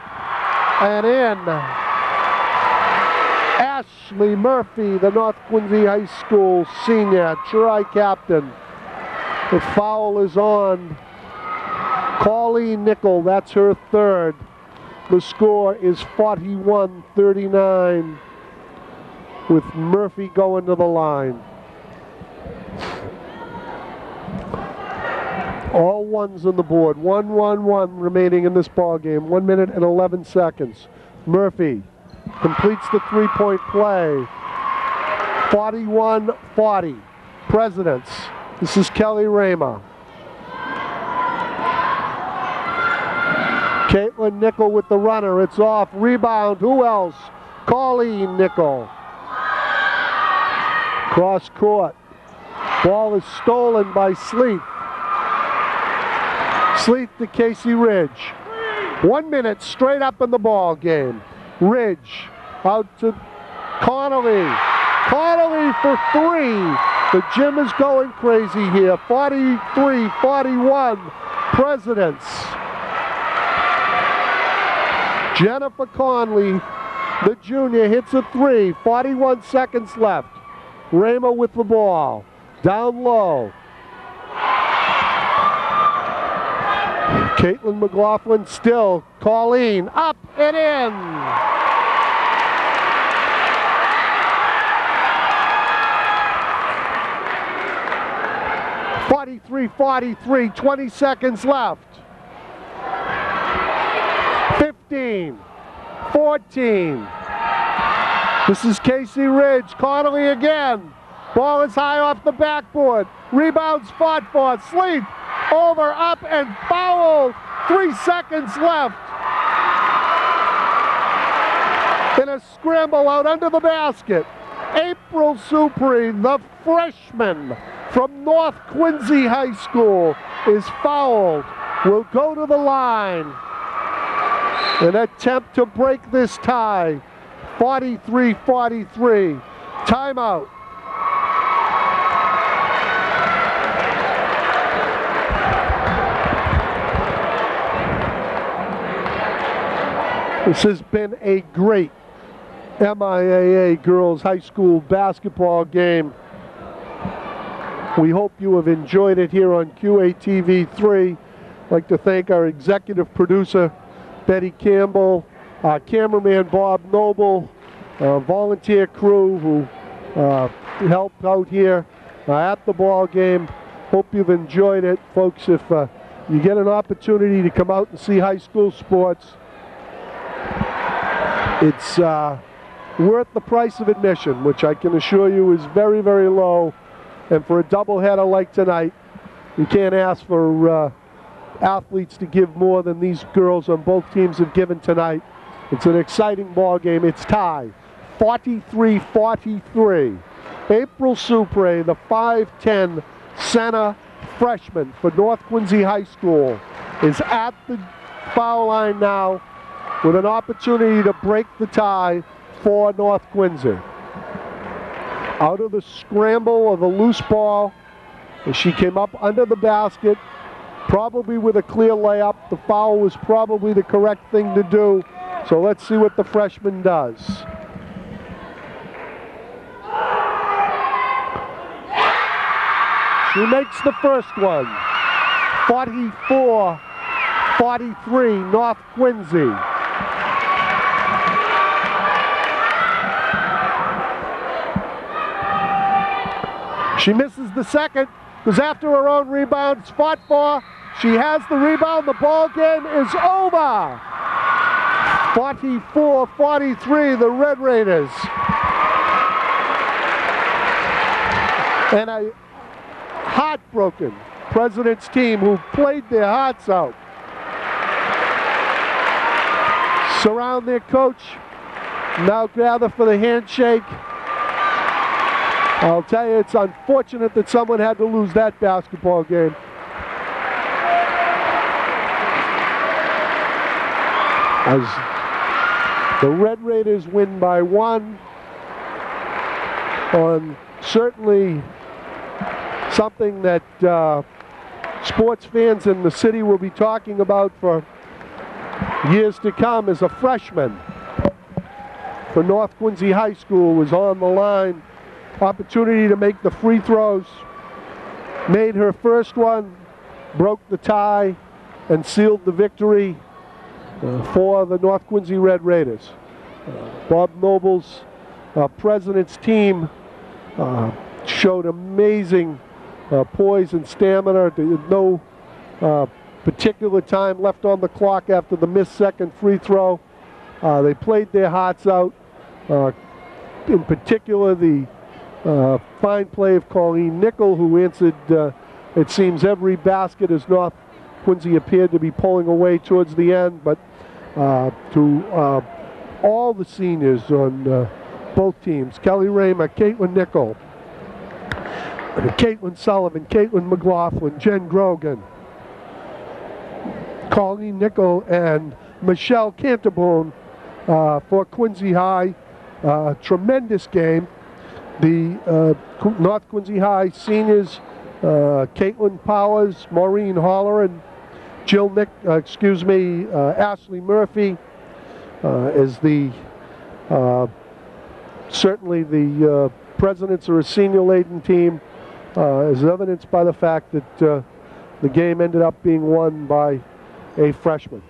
and in. Ashley Murphy, the North Quincy High School senior, tri-captain. The foul is on Colleen Nickel. That's her third. The score is 41-39 with Murphy going to the line. All ones on the board. 1-1-1 remaining in this ball game. 1 minute and 11 seconds. Murphy completes the three-point play. 41-40. Presidents. This is Kelly Raymer. Caitlin Nickel with the runner. It's off. Rebound. Who else? Colleen Nickel. Cross court. Ball is stolen by Sleeth. Sleeth to Casey Ridge. 1 minute straight up in the ball game. Ridge out to Connolly. Connolly for 3. The gym is going crazy here. 43-41. Presidents. Jennifer Conley, the junior, hits a 3. 41 seconds left. Raymer with the ball. Down low. Caitlin McLaughlin still. Colleen up and in. 43-43, 20 seconds left. 15, 14. This is Casey Ridge. Connolly again. Ball is high off the backboard. Rebounds fought for. Sleep. Over, up, and foul. 3 seconds left. In a scramble out under the basket. April Supri, the freshman from North Quincy High School, is fouled. Will go to the line. An attempt to break this tie. 43-43. Timeout. This has been a great MIAA Girls High School basketball game. We hope you have enjoyed it here on QATV3. I'd like to thank our executive producer, Betty Campbell, our cameraman, Bob Noble, volunteer crew who helped out here at the ball game. Hope you've enjoyed it. Folks, if you get an opportunity to come out and see high school sports, it's worth the price of admission, which I can assure you is very, very low. And for a doubleheader like tonight, you can't ask for athletes to give more than these girls on both teams have given tonight. It's an exciting ball game. It's tied 43-43. April Supre, the 5'10" center freshman for North Quincy High School, is at the foul line now with an opportunity to break the tie for North Quincy. Out of the scramble of a loose ball, as she came up under the basket, probably with a clear layup. The foul was probably the correct thing to do. So let's see what the freshman does. She makes the first one. 44-43, North Quincy. She misses the second, because after her own rebound, it's fought for. She has the rebound. The ball game is over. 44-43, the Red Raiders. And a heartbroken President's team who played their hearts out. Surround their coach. Now gather for the handshake. I'll tell you, it's unfortunate that someone had to lose that basketball game. As the Red Raiders win by 1 on certainly something that sports fans in the city will be talking about for years to come. As a freshman for North Quincy High School was on the line. Opportunity to make the free throws. Made her first one, broke the tie, and sealed the victory for the North Quincy Red Raiders. Bob Noble's President's team showed amazing poise and stamina. No particular time left on the clock after the missed second free throw. They played their hearts out. In particular, the fine play of Colleen Nickel, who answered, it seems, every basket as North Quincy appeared to be pulling away towards the end. But to all the seniors on both teams, Kelly Raymer, Caitlin Nickel, Caitlin Sullivan, Caitlin McLaughlin, Jen Grogan, Colleen Nickel, and Michelle Canterbourne for Quincy High. Tremendous game. The North Quincy High seniors, Caitlin Powers, Maureen Holler, and Ashley Murphy is the certainly the Presidents are a senior-laden team, as evidenced by the fact that the game ended up being won by a freshman.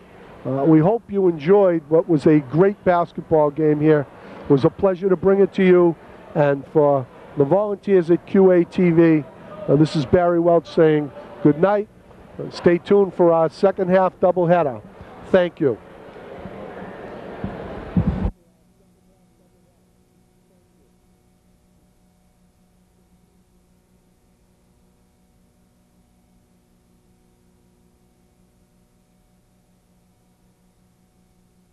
We hope you enjoyed what was a great basketball game here. It was a pleasure to bring it to you, and for the volunteers at QATV, This is Barry Welch saying good night. Stay tuned for our second half doubleheader. Thank you.